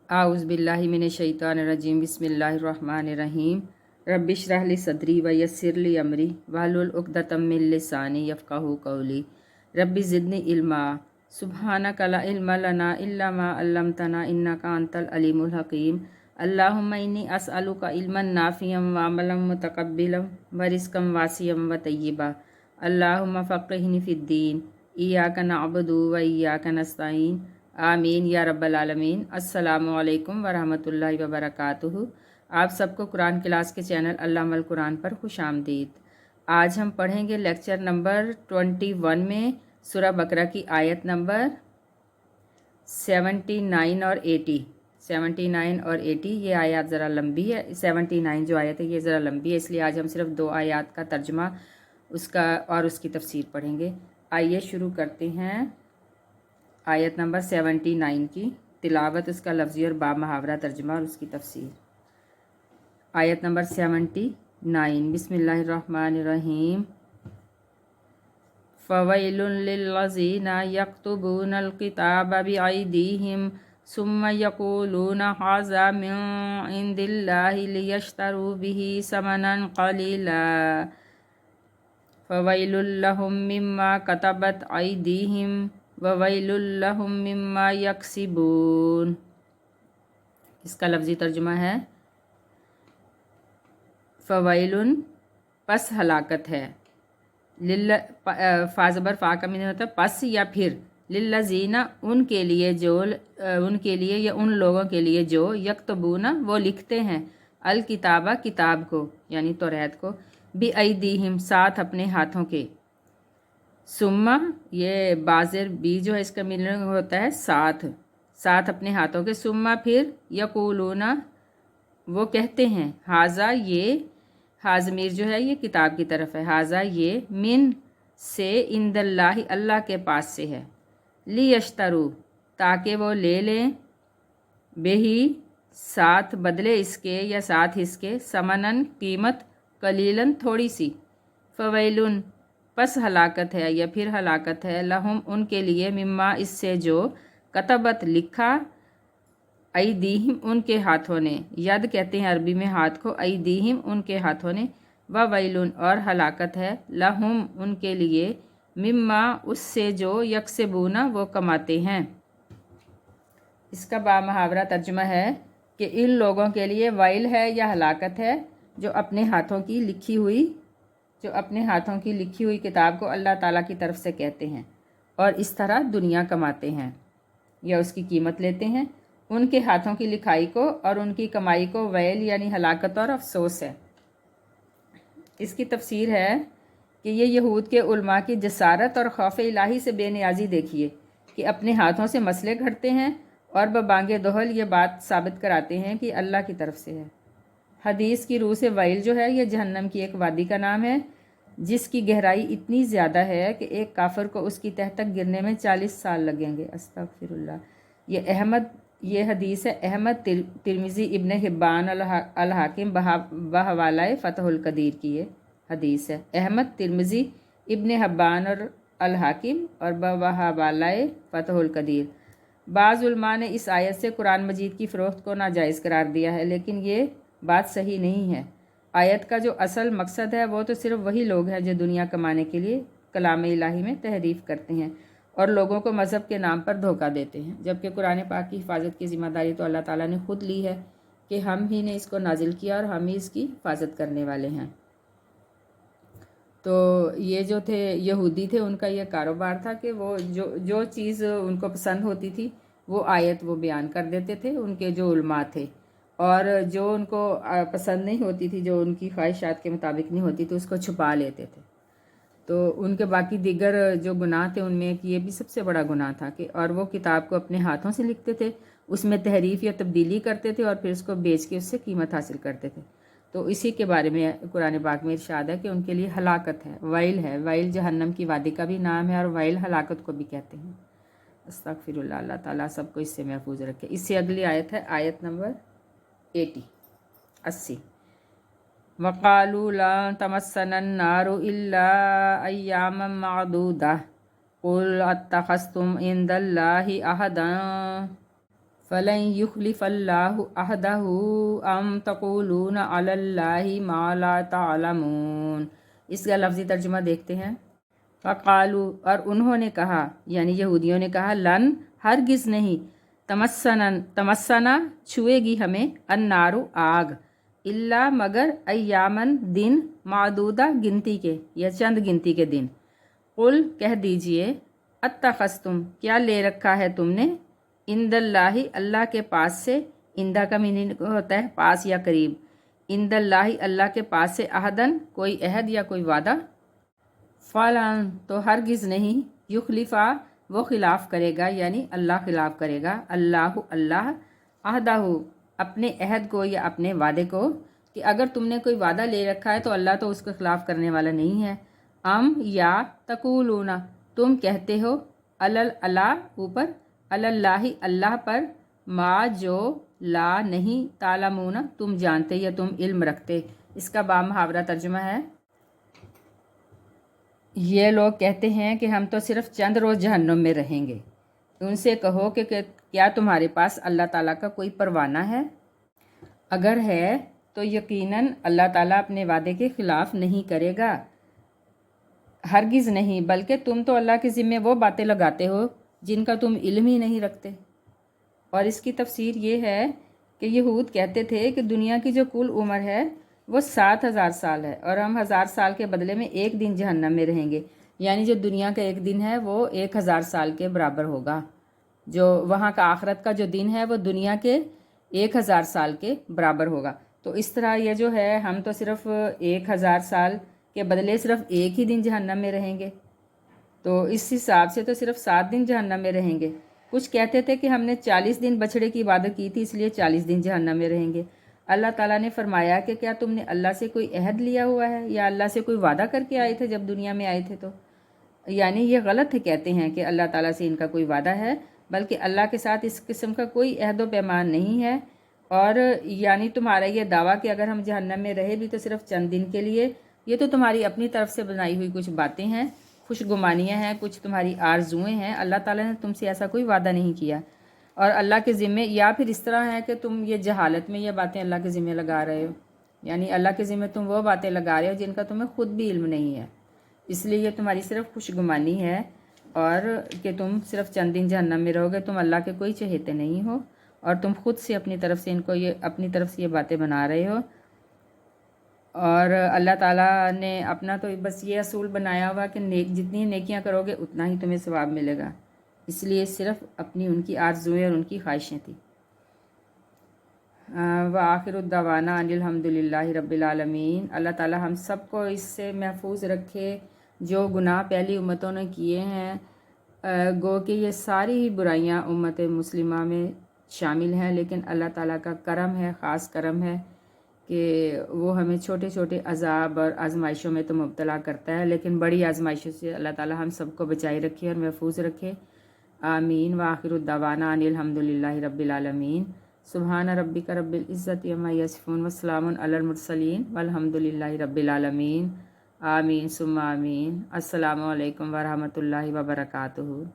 आउज़ बिल्लाहि मिनश शैतानिर रजीम बिस्मिल्लाहिर्रहमानिर्रहीम रब्बिश्रह ली सदरी व यस्सिर ली अमरी वहलुल उक़दतम मिन लिसानी यफ़क़हू क़ौली रब्बि ज़िदनी इल्मा सुब्हानका ला इल्मा लना इल्ला मा अल्लमतना इन्नका अंतल अलीमुल हकीम अल्लाहुम्मा इन्नी अस्अलुका इल्मन नाफ़िअम व अमलन मुतक़ब्बिलन व रिज़्क़न वासिअम व तय्यिबा अल्लाहुम्मा फ़क़्हिनी फ़िद्दीन इय्याका नअबुदु व इय्याका नस्तईन आमीन या रब्बल आलमीन। अस्सलामु अलैकुम वरहमतुल्लाहि वबरकातुहू। आप सबको कुरान क्लास के चैनल अल्लामल कुरान पर खुश आमदीद। आज हम पढ़ेंगे लेक्चर नंबर 21 में सूरह बकरा की आयत नंबर 79 और 80। 79 और 80 ये आयत ज़रा लंबी है। 79 जो आयत है ये ज़रा लंबी है, इसलिए आज हम सिर्फ 2 आयत का तर्जमा उसका और उसकी तफसीर पढ़ेंगे। आइए शुरू करते हैं आयत नंबर 79 की तिलावत, उसका लफ्ज़ी और बामहावरा तर्जमा और उसकी तफसीर। आयत नंबर 79। बिस्मिल्लाहिर्रहमानिर्रहीम। फ़वैलुन लिल्लज़ीना यक्तुबूनल किताब बिअयदीहिम सुम्मा यक़ूलूना हाज़ा मिन इंदिल्लाहि लियश्तरू बिही समनन क़लीला फ़वैलुल लहुम मिम्मा कतबत अयदीहिम ववैलुल लहुम मिम्मा यक्सिबून। इसका लफ्ज़ी तर्जुमा है फ़वैलुन पस हलाकत है, लिल्ला फ़ाज़बर फ़ा का मीनिंग होता है पस या फिर, लिल्लज़ीना उनके लिए जो, उनके लिए या उन लोगों के लिए जो यक्तबूना वो लिखते हैं, अल किताबा किताब को यानी तौरात को, बि अयदीहिम साथ अपने हाथों के, सुम्मा ये बाज़र बी जो है इसका मीनिंग होता है साथ, साथ अपने हाथों के, सुम्मा फिर, यक़ूलूना वो कहते हैं, हाज़ा ये, हाज़मीर जो है ये किताब की तरफ है, हाज़ा ये, मिन से, इंदल्लाहि अल्लाह के पास से है, लियश्तरू ताकि वो ले लें, बेही साथ बदले इसके या साथ इसके, समनन कीमत, कलीलन थोड़ी सी, फ़वैलुन पस हलाकत है या फिर हलाकत है, लहुम उनके लिए, मिम्मा इससे जो, कतबत लिखा, अयदीहिम उनके हाथों ने, यद कहते हैं अरबी में हाथ को, अयदीहिम उनके हाथों ने, ववैलुन और हलाकत है, लहुम उनके लिए, मिम्मा उससे जो, यक्सिबूना वो कमाते हैं। इसका बामहावरा तर्जुमा है कि इन लोगों के लिए वैल है या हलाकत है जो अपने हाथों की लिखी हुई, जो अपने हाथों की लिखी हुई किताब को अल्लाह ताला की तरफ से कहते हैं और इस तरह दुनिया कमाते हैं या उसकी कीमत लेते हैं। उनके हाथों की लिखाई को और उनकी कमाई को वैल यानी हलाकत और अफसोस है। इसकी तफसीर है कि ये यहूद के उलमा की जसारत और खौफ इलाही से बेनियाजी देखिए कि अपने हाथों से मसले घड़ते हैं और बबांगे दोहल ये बात साबित कराते हैं कि अल्लाह की तरफ से है। हदीस की रूह से वैल जो है ये जहन्नम की एक वादी का नाम है जिसकी गहराई इतनी ज़्यादा है कि एक काफिर को उसकी तह तक गिरने में 40 साल लगेंगे। अस्तगफिरुल्लाह। ये हदीस है अहमद तिरमिज़ी इब्न हिब्बान अल हाकिम बहवाला फ़तहुल कदीर की ये हदीस है। अहमद तिरमिज़ी इब्न हिब्बान और अल हाकिम और बहवाला फ़तहुल कदीर। बाज़ उलमा ने इस आयत से कुरान मजीद की फ़रोख्त को नाजायज़ करार दिया है, लेकिन ये बात सही नहीं है। आयत का जो असल मकसद है वो तो सिर्फ वही लोग हैं जो दुनिया कमाने के लिए कलाम इलाही में तहरीफ़ करते हैं और लोगों को मज़हब के नाम पर धोखा देते हैं, जबकि कुरान पाक की हिफाजत की ज़िम्मेदारी तो अल्लाह ताला ने खुद ली है कि हम ही ने इसको नाजिल किया और हम ही इसकी हिफाजत करने वाले हैं। तो ये जो थे यहूदी थे, उनका ये कारोबार था कि वो जो चीज़ उनको पसंद होती थी वो आयत वो बयान कर देते थे, उनके जो उलमा थे, और जो उनको पसंद नहीं होती थी, जो उनकी ख्वाहिशात के मुताबिक नहीं होती थी, उसको छुपा लेते थे। तो उनके बाकी दीगर जो गुनाह थे उनमें एक ये भी सबसे बड़ा गुनाह था कि और वो किताब को अपने हाथों से लिखते थे, उसमें तहरीफ़ या तब्दीली करते थे और फिर उसको बेच के उससे कीमत हासिल करते थे। तो इसी के बारे में कुरान पाक में इरशाद है कि उनके लिए हलाकत है, वैल है। वैल जहन्नम की वादी का भी नाम है और वैल हलाकत को भी कहते हैं। अस्तगफिरुल्लाह। अल्लाह ताला सबको इससे महफूज रखे। इससे अगली आयत है आयत नंबर 80। वक़ालू ला तमस्सनन नारु इल्ला अय्यामम मादूदा कुल अत्तखज़्तुम इंदल्लाहि अहदा फ़लन युखलिफ़ल्लाहु अहदहु अम तक़ूलून अलल्लाहि मा ला तालमून। इसका लफ्ज़ी तर्जुमा देखते हैं। फ़क़ालू, और उन्होंने कहा, यानी यहूदियों ने कहा, लन, हरगिज़ नहीं, तमस्सना छुएगी हमें, अन्नारु आग, इल्ला मगर, अय्यामन दिन, मादूदा गिनती के या चंद गिनती के दिन। कुल कह दीजिए, अत्तखस्तुम क्या ले रखा है तुमने, इंदल्लाही अल्लाह के पास से, इंदा का मीनिंग होता है पास या करीब, इंदल्लाही अल्लाह के पास से, अहदन कोई अहद या कोई वादा, फ़लन तो हरगिज़ नहीं, युखलिफ़ा वो खिलाफ़ करेगा, यानी अल्लाह खिलाफ़ करेगा, अल्लाह अल्लाह, अहदाहु अपने अहद को या अपने वादे को, कि अगर तुमने कोई वादा ले रखा है तो अल्लाह तो उसको खिलाफ़ करने वाला नहीं है। अम या तकूलूना तुम कहते हो, अलल अल्लाह ऊपर, अलल्लाहि अल्लाह पर, मा जो ला नहीं, तालमूना तुम जानते या तुम इल्म रखते। इसका बामुहावरा तर्जुमा है, ये लोग कहते हैं कि हम तो सिर्फ चंद रोज़ जहन्नुम में रहेंगे। उनसे कहो कि क्या तुम्हारे पास अल्लाह ताला का कोई परवाना है? अगर है तो यकीनन अल्लाह ताला अपने वादे के ख़िलाफ़ नहीं करेगा। हरगिज़ नहीं, बल्कि तुम तो अल्लाह के ज़िम्मे वो बातें लगाते हो जिनका तुम इल्म ही नहीं रखते। और इसकी तफसीर ये है कि यहूद कहते थे कि दुनिया की जो कुल उम्र है वो 7,000 साल है और हम 1,000 साल के बदले में एक दिन जहन्नम में रहेंगे, यानी जो दुनिया का एक दिन है वो 1,000 साल के बराबर होगा। जो वहाँ का आखरत का जो दिन है वो दुनिया के 1,000 साल के बराबर होगा। तो इस तरह ये जो है, हम तो सिर्फ 1,000 साल के बदले सिर्फ एक ही दिन जहन्नम में रहेंगे, तो इस हिसाब से तो सिर्फ 7 दिन जहन्नम में रहेंगे। कुछ कहते थे कि हमने 40 दिन बछड़े की इबादत की थी इसलिए 40 दिन जहन्नम में रहेंगे। अल्लाह ताला ने फरमाया कि क्या तुमने अल्लाह से कोई अहद लिया हुआ है या अल्लाह से कोई वादा करके आए थे जब दुनिया में आए थे? तो यानी ये गलत है, कहते हैं कि अल्लाह ताला से इनका कोई वादा है, बल्कि अल्लाह के साथ इस किस्म का कोई अहद व पैमान नहीं है। और यानी तुम्हारा ये दावा कि अगर हम जहन्नम में रहे भी तो सिर्फ चंद दिन के लिए, ये तो तुम्हारी अपनी तरफ से बनाई हुई कुछ बातें हैं, खुशगुमानियाँ हैं, कुछ तुम्हारी आरजुएँ हैं। अल्लाह ताला ने तुमसे ऐसा कोई वादा नहीं किया। और अल्लाह के ज़िम्मे, या फिर इस तरह है कि तुम ये जहालत में ये बातें अल्लाह के ज़िम्मे लगा रहे हो, यानी अल्लाह के ज़िम्मे तुम वो बातें लगा रहे हो जिनका तुम्हें ख़ुद भी इल्म नहीं है, इसलिए ये तुम्हारी सिर्फ खुशगुमानी है और कि तुम सिर्फ चंद दिन जहन्नम में रहोगे। तुम अल्लाह के कोई चहेते नहीं हो और तुम खुद से अपनी तरफ से इनको ये अपनी तरफ से ये बातें बना रहे हो। और अल्लाह ताला ने अपना तो बस ये असूल बनाया हुआ कि जितनी नेकियां करोगे उतना ही तुम्हें सवाब मिलेगा, इसलिए सिर्फ अपनी उनकी आरज़ुएं और उनकी ख्वाहिशें थी। व आखिरुद्दवाना अनिल हम्दुलिल्लाहि रब्बिल आलमीन। अल्लाह ताला हम सब को इससे महफूज रखे जो गुनाह पहली उम्मतों ने किए हैं। गो कि ये सारी ही बुराइयां उम्मत मुस्लिमा में शामिल हैं, लेकिन अल्लाह ताला का करम है, ख़ास करम है कि वो हमें छोटे छोटे अज़ाब और आजमाइशों में तो मुब्तला करता है, लेकिन बड़ी आजमाइशों से अल्लाह ताला हम सबको बचाए रखे और महफूज रखे। आमीन। व आखिरुद्दवाना अनिल हम्दुलिल्लाहि रब्बिल आलमीन। सुब्हान रब्बिका रब्बिल इज़्ज़ति अम्मा यसिफून व सलामुन अलल मुरसलीन वल्हम्दुलिल्लाहि रब्बिल आलमीन। आमीन सुम्मा आमीन। अस्सलामु अलैकुम व रहमतुल्लाहि व बरकातुहू।